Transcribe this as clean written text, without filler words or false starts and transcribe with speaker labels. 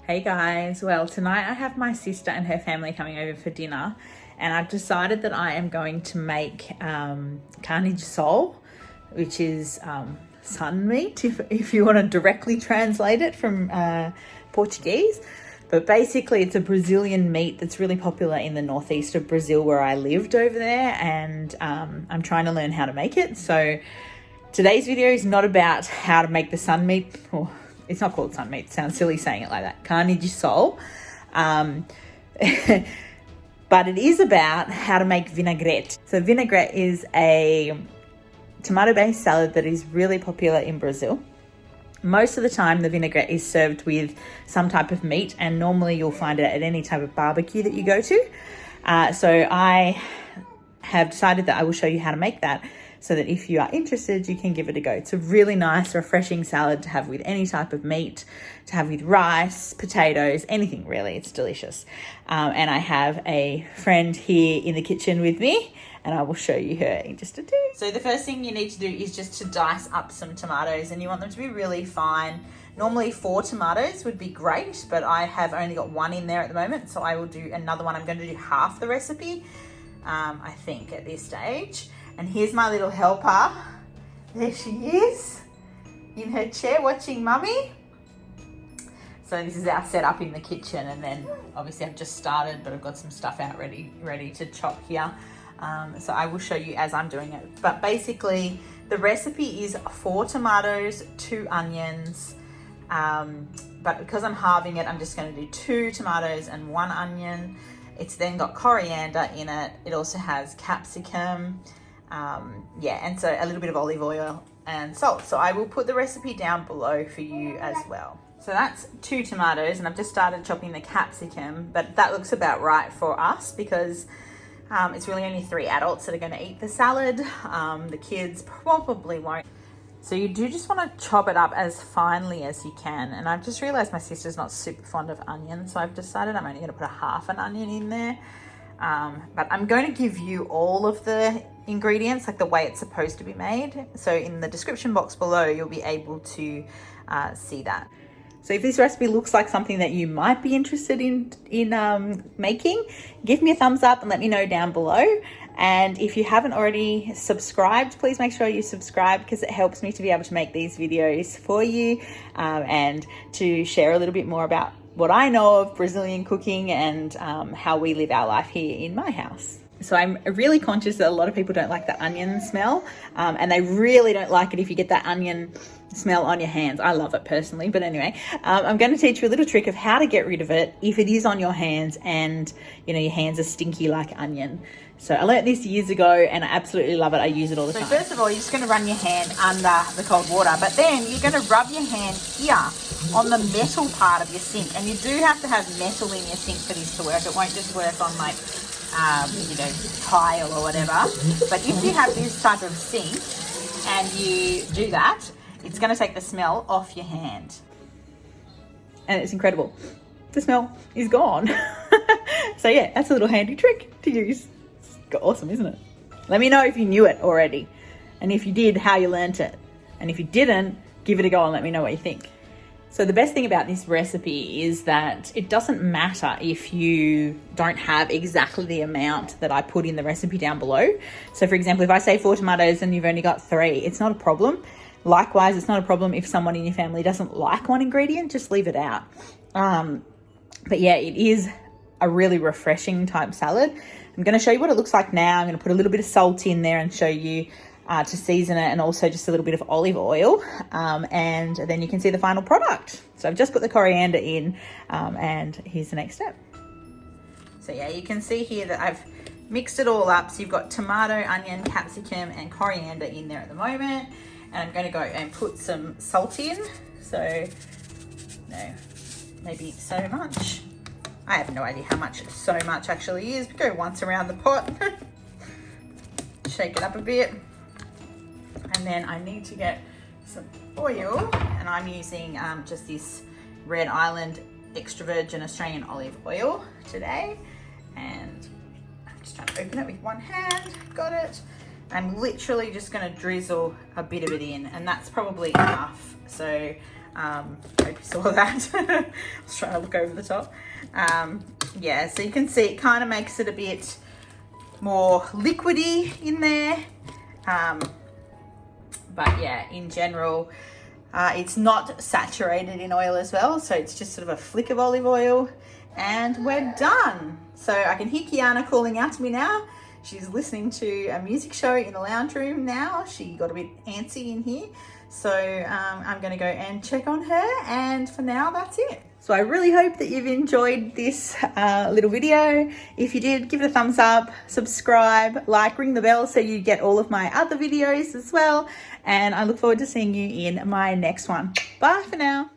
Speaker 1: Hey guys, well tonight I have my sister and her family coming over for dinner, and I've decided that I am going to make carne de sol, which is sun meat if you want to directly translate it from Portuguese. But basically it's a Brazilian meat that's really popular in the northeast of Brazil where I lived over there, and I'm trying to learn how to make it. So today's video is not about how to make the sun meat, or it's not called sun meat, it sounds silly saying it like that, carne de sol. But it is about how to make vinagrette. So vinagrette is a tomato-based salad that is really popular in Brazil. Most of the time the vinaigrette is served with some type of meat, and normally you'll find it at any type of barbecue that you go to. So I have decided that I will show you how to make that, so that if you are interested, you can give it a go. It's a really nice, refreshing salad to have with any type of meat, to have with rice, potatoes, anything really. It's delicious. And I have a friend here in the kitchen with me, and I will show you her in just a tick. So the first thing you need to do is just to dice up some tomatoes, and you want them to be really fine. Normally 4 tomatoes would be great, but I have only got 1 in there at the moment, so I will do another one. I'm going to do half the recipe, I think, at this stage. And here's my little helper. There she is in her chair watching mummy. So this is our setup in the kitchen, and then obviously I've just started, but I've got some stuff out ready to chop here. So I will show you as I'm doing it. But basically the recipe is 4 tomatoes, 2 onions. But because I'm halving it, I'm just going to do 2 tomatoes and 1 onion. It's then got coriander in it. It also has capsicum. And so a little bit of olive oil and salt. So I will put the recipe down below for you as well. So that's 2 tomatoes, and I've just started chopping the capsicum, but that looks about right for us because it's really only 3 adults that are going to eat the salad. The kids probably won't. So you do just want to chop it up as finely as you can. And I've just realized my sister's not super fond of onions, so I've decided I'm only going to put a half an onion in there. But I'm going to give you all of the ingredients, like the way it's supposed to be made. So in the description box below, you'll be able to see that. So if this recipe looks like something that you might be interested in making, give me a thumbs up and let me know down below. And if you haven't already subscribed, please make sure you subscribe, because it helps me to be able to make these videos for you and to share a little bit more about what I know of Brazilian cooking and how we live our life here in my house. So I'm really conscious that a lot of people don't like the onion smell, and they really don't like it if you get that onion smell on your hands. I love it personally, but anyway, I'm going to teach you a little trick of how to get rid of it if it is on your hands and your hands are stinky like onion. So I learnt this years ago and I absolutely love it. I use it all the time. So first of all, you're just going to run your hand under the cold water, but then you're going to rub your hand here on the metal part of your sink. And you do have to have metal in your sink for this to work. It won't just work on like, tile or whatever. But if you have this type of sink and you do that, it's going to take the smell off your hand. And it's incredible. The smell is gone. So yeah, that's a little handy trick to use. It's awesome, isn't it? Let me know if you knew it already. And if you did, how you learnt it. And if you didn't, give it a go and let me know what you think. So the best thing about this recipe is that it doesn't matter if you don't have exactly the amount that I put in the recipe down below. So for example, if I say 4 tomatoes and you've only got 3, it's not a problem. Likewise, it's not a problem if someone in your family doesn't like one ingredient, just leave it out. But yeah, it is a really refreshing type salad. I'm going to show you what it looks like now. I'm going to put a little bit of salt in there and show you to season it, and also just a little bit of olive oil, and then you can see the final product. So I've just put the coriander in, and here's the next step. So yeah, you can see here that I've mixed it all up. So you've got tomato, onion, capsicum and coriander in there at the moment, and I'm going to go and put some salt in. So no, maybe so much. I have no idea how much so much actually is. Go once around the pot. Shake it up a bit. And then I need to get some oil, and I'm using just this Red Island extra virgin Australian olive oil today. And I'm just trying to open it with one hand. Got it. I'm literally just going to drizzle a bit of it in, and that's probably enough. So Hope you saw that. I was trying to look over the top. Yeah, so you can see it kind of makes it a bit more liquidy in there. But yeah, in general, it's not saturated in oil as well. So it's just sort of a flick of olive oil and we're done. So I can hear Kiana calling out to me now. She's listening to a music show in the lounge room now. She got a bit antsy in here. So I'm going to go and check on her. And for now, that's it. So I really hope that you've enjoyed this little video. If you did, give it a thumbs up, subscribe, like, ring the bell so you get all of my other videos as well. And I look forward to seeing you in my next one. Bye for now.